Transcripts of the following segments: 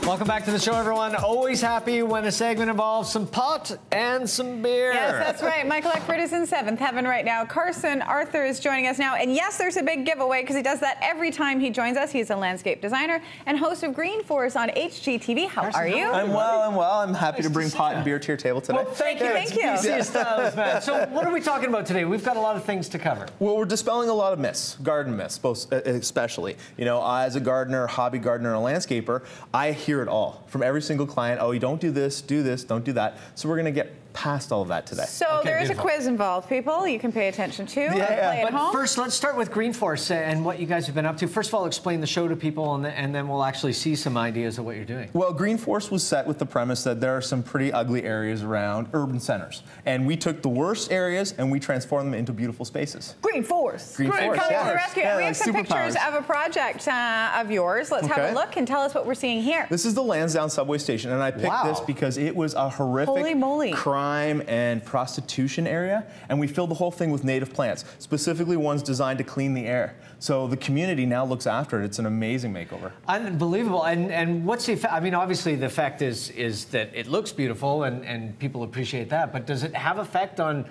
Welcome back to the show, everyone. Always happy when a segment involves some pot and some beer. Yes, that's right. Michael Eckford is in seventh heaven right now. Carson Arthur is joining us now. And yes, there's a big giveaway because he does that every time he joins us. He's a landscape designer and host of Green Force on HGTV. How are you? I'm well. I'm happy to bring pot and beer to your table today. Well, thank you. Thank you. So what are we talking about today? We've got a lot of things to cover. Well, we're dispelling a lot of myths, garden myths, both especially. You know, as a gardener, hobby gardener, and a landscaper, I hear it all from every single client. Oh, you don't do this, don't do that. So we're going to get past all of that today. So there is a quiz involved, people. You can pay attention to and play at home. First, let's start with Green Force and what you guys have been up to. First of all, explain the show to people, and then we'll actually see some ideas of what you're doing. Well, Green Force was set with the premise that there are some pretty ugly areas around urban centers. And we took the worst areas and we transformed them into beautiful spaces. Green Force. Green Force, Coming to the rescue. Yeah, we have some pictures of a project of yours. Let's have a look and tell us what we're seeing here. This is the Lansdowne subway station, and I picked this because it was a horrific crime and prostitution area, and we filled the whole thing with native plants, specifically ones designed to clean the air. So the community now looks after it. It's an amazing makeover. Unbelievable. And what's the effect? I mean, obviously the effect is that it looks beautiful and people appreciate that, but does it have effect on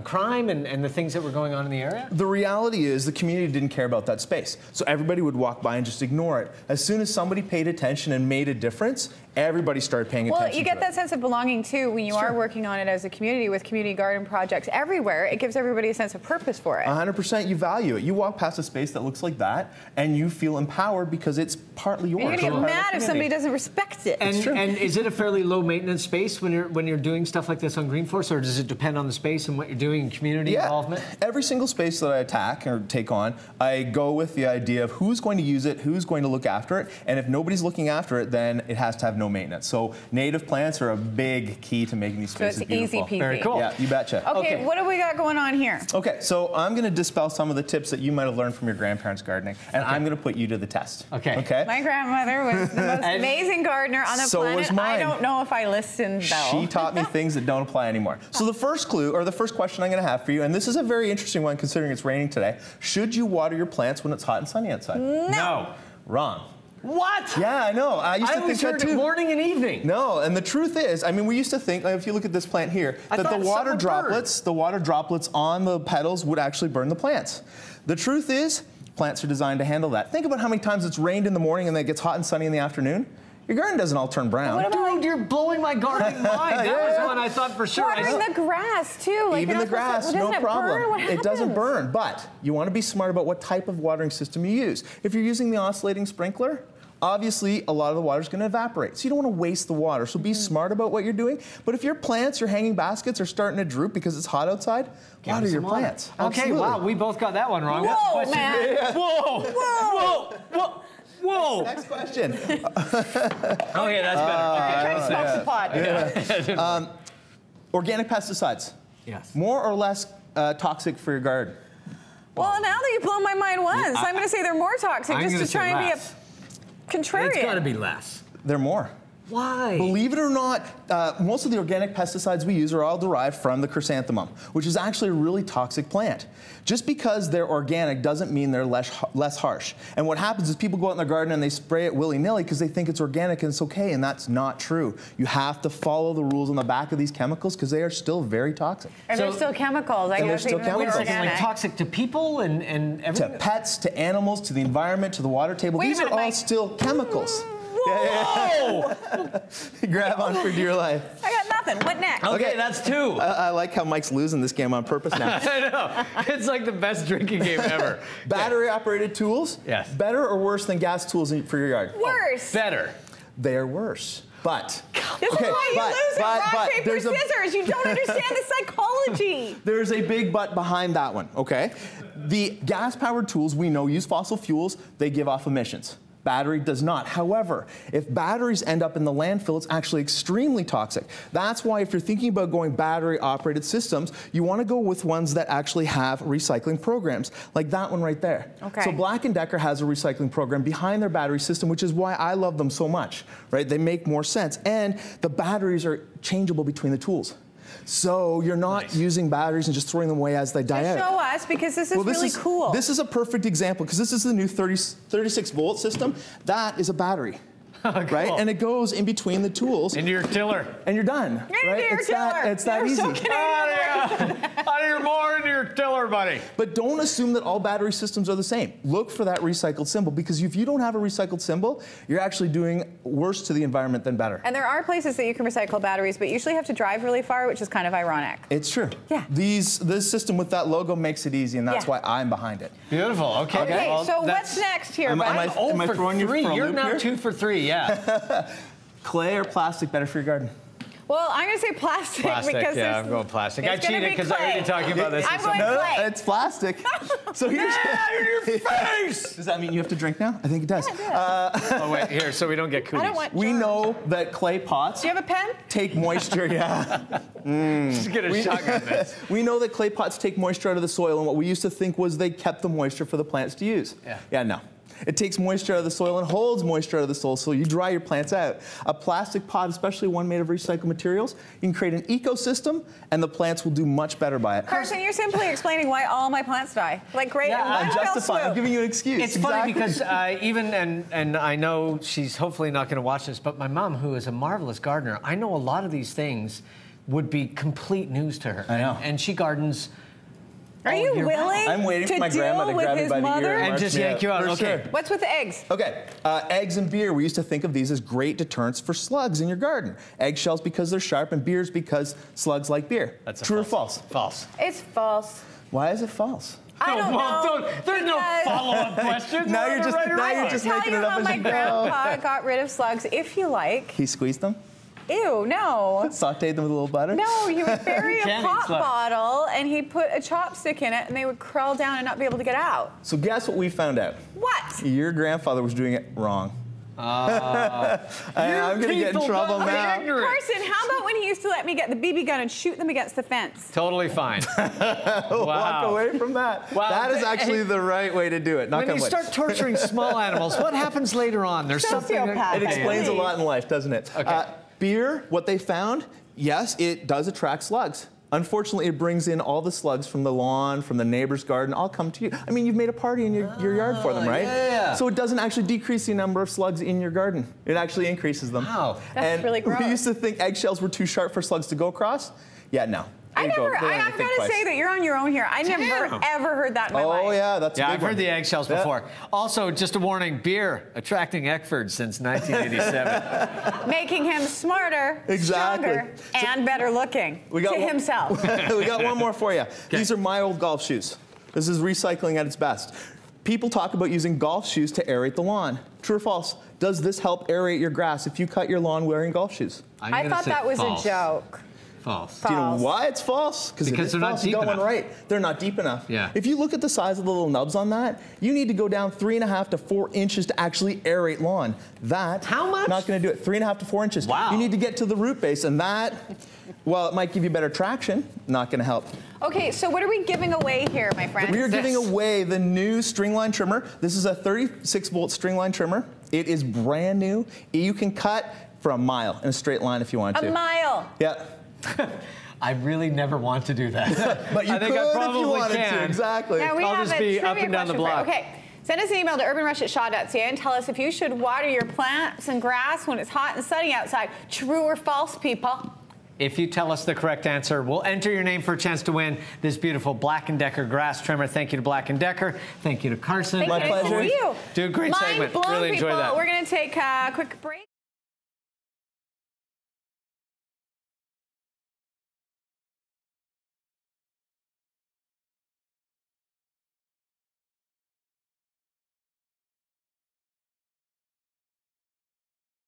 crime and the things that were going on in the area? The reality is the community didn't care about that space. So everybody would walk by and just ignore it. As soon as somebody paid attention and made a difference, everybody started paying attention. Well, you get that sense of belonging too when you are working on it as a community with community garden projects everywhere. It gives everybody a sense of purpose for it. 100%, you value it. You walk past a space that looks like that and you feel empowered because it's partly yours. You're going to get mad if somebody doesn't respect it. And is it a fairly low maintenance space when you're doing stuff like this on Green Force, or does it depend on the space and what you're doing in community involvement? Every single space that I attack or take on, I go with the idea of who's going to use it, who's going to look after it, and if nobody's looking after it, then it has to have no maintenance. So native plants are a big key to making these spaces beautiful. Easy peasy. Very cool. Yeah, you betcha. Okay, what do we got going on here? Okay, so I'm going to dispel some of the tips that you might have learned from your grandparents gardening, and I'm going to put you to the test. Okay. My grandmother was the most amazing gardener on the planet. Was mine. I don't know if I listened, though. She taught me things that don't apply anymore. So the first clue, or the first question I'm going to have for you, and this is a very interesting one considering it's raining today. Should you water your plants when it's hot and sunny outside? No. Wrong. What? Yeah, I know. I used to think that too. Morning and evening. No, and the truth is, I mean, we used to think, like, if you look at this plant here, that the water droplets on the petals would actually burn the plants. The truth is, plants are designed to handle that. Think about how many times it's rained in the morning and then it gets hot and sunny in the afternoon. Your garden doesn't all turn brown. Dude, you're blowing my gardening mind. That was one I thought for sure. Watering the grass, too. Like, even the grass, no problem. It doesn't burn, but you want to be smart about what type of watering system you use. If you're using the oscillating sprinkler, obviously a lot of the water is going to evaporate. So you don't want to waste the water. So be smart about what you're doing. But if your plants, your hanging baskets are starting to droop because it's hot outside, water your plants. Okay, wow, we both got that one wrong. Whoa, man. Yeah. Whoa. Whoa. Whoa. Whoa! Next question. Okay, that's better. Try to smoke the pot. Organic pesticides. Yes. More or less toxic for your garden? Well, now that you've blown my mind once, I'm going to say they're more toxic just to try and be a contrarian. It's got to be less. They're more. Why? Believe it or not, most of the organic pesticides we use are all derived from the chrysanthemum, which is actually a really toxic plant. Just because they're organic doesn't mean they're less harsh. And what happens is people go out in their garden and they spray it willy-nilly because they think it's organic and it's okay, and that's not true. You have to follow the rules on the back of these chemicals because they are still very toxic. And they're still chemicals. I guess still chemicals. Organic. Like toxic to people and everything? To pets, to animals, to the environment, to the water table. These are all still chemicals. Whoa! Grab on for dear life. I got nothing. What next? Okay, that's two. I like how Mike's losing this game on purpose now. I know. It's like the best drinking game ever. Battery-operated tools? Yes. Better or worse than gas tools for your yard? Worse. Better. They are worse. But this is why you lose at rock, paper, scissors. You don't understand the psychology. There's a big but behind that one, okay? The gas-powered tools we know use fossil fuels. They give off emissions. Battery does not. However, if batteries end up in the landfill, it's actually extremely toxic. That's why if you're thinking about going battery-operated systems, you want to go with ones that actually have recycling programs, like that one right there. Okay. So Black & Decker has a recycling program behind their battery system, which is why I love them so much, right? They make more sense, and the batteries are changeable between the tools. So you're not using batteries and just throwing them away as they die out. Show us, because this is really cool. This is a perfect example, because this is the new 36-volt system. That is a battery. right? And it goes in between the tools. Into your tiller. And you're done, right? It's that easy. Out of your mower into your tiller, buddy. But don't assume that all battery systems are the same. Look for that recycled symbol, because if you don't have a recycled symbol, you're actually doing worse to the environment than better. And there are places that you can recycle batteries, but you usually have to drive really far, which is kind of ironic. It's true. Yeah. This system with that logo makes it easy, and that's why I'm behind it. Beautiful. Okay. Okay, well, so what's next here, Am Bud? I throwing you for a You're loop now here? 2 for 3, yeah. Clay or plastic better for your garden? Well, I'm going to say plastic, because yeah, I'm going plastic. I it's gonna cheated be because I heard you clay. talking about this. I'm going No, clay. it's plastic. So here's in your face! Does that mean you have to drink now? I think it does. Oh, wait, here, so we don't get cooties. I don't want We germs. know that clay pots Do you have a pen? take moisture, Just get a shotgun this. We know that clay pots take moisture out of the soil, and what we used to think was they kept the moisture for the plants to use. Yeah, no. It takes moisture out of the soil and holds moisture out of the soil, so you dry your plants out. A plastic pot, especially one made of recycled materials, you can create an ecosystem, and the plants will do much better by it. Carson, you're simply explaining why all my plants die. Like, great. Yeah, I'm justifying. I'm giving you an excuse. It's funny because and I know she's hopefully not going to watch this, but my mom, who is a marvelous gardener, I know a lot of these things would be complete news to her. I know. And she gardens. Are you willing I'm waiting to for my grandma deal to with grab me his by the ear mother? And just yank you out. For Okay. sure. What's with the eggs? Okay, eggs and beer, we used to think of these as great deterrents for slugs in your garden. Eggshells because they're sharp, and beers because slugs like beer. That's true or false? False. It's false. Why is it false? I don't know. There's no follow-up questions. Now We're you're on the just- right now road. you're just Tell making you it up how as my you go. grandpa got rid of slugs, if you like. He squeezed them, Ew, no. sauteed them with a little butter. No, he would bury a Can't eat pop slugs. bottle and he put a chopstick in it and they would crawl down and not be able to get out. So guess what we found out? What? Your grandfather was doing it wrong. I'm gonna get in trouble now. Carson, how about when he used to let me get the BB gun and shoot them against the fence? Totally fine. Walk away from that. Wow. That is actually the right way to do it. Knock When on you wood. start torturing small animals, what happens later on? There's something. Sociopath. It explains a lot in life, doesn't it? Okay. Beer, what they found, yes, it does attract slugs. Unfortunately, it brings in all the slugs from the lawn, from the neighbor's garden, all come to you. I mean, you've made a party in your yard for them, right? Yeah. So it doesn't actually decrease the number of slugs in your garden. It actually increases them. Wow. That's really gross. We used to think eggshells were too sharp for slugs to go across. Yeah, no. I've got to say that you're on your own here. I never, ever heard that in my life. Oh, yeah, that's a Yeah, big I've heard one. the eggshells before. Also, just a warning, beer attracting Eckford since 1987. Making him smarter, Exactly. stronger, and better looking We got to one- himself. We got one more for you. These are my old golf shoes. This is recycling at its best. People talk about using golf shoes to aerate the lawn. True or false? Does this help aerate your grass if you cut your lawn wearing golf shoes? I'm I gonna thought say that was false. a joke. False. Do you know False. why it's false? Because it is they're not false. You deep got one enough. right. They're not deep enough. Yeah. If you look at the size of the little nubs on that, you need to go down 3.5 to 4 inches to actually aerate lawn. That How much? Not going to do it. 3.5 to 4 inches. Wow. You need to get to the root base, and that, well, it might give you better traction. Not going to help. Okay, so what are we giving away here, my friend? We are giving away the new stringline trimmer. This is a 36-volt stringline trimmer. It is brand new. You can cut for a mile in a straight line if you want to. A mile. Yeah. I really never want to do that. But you I think could I if probably you wanted can. to. Exactly. Now we I'll have just a be up trivia and down the question for you. block. Okay, send us an email to urbanrush@shaw.ca and tell us if you should water your plants and grass when it's hot and sunny outside. True or false, people? If you tell us the correct answer, we'll enter your name for a chance to win this beautiful Black & Decker grass trimmer. Thank you to Black & Decker. Thank you to Carson. Thank My you. pleasure. See you. Do a great Mind segment. blown, Really enjoy people. that. We're going to take a quick break.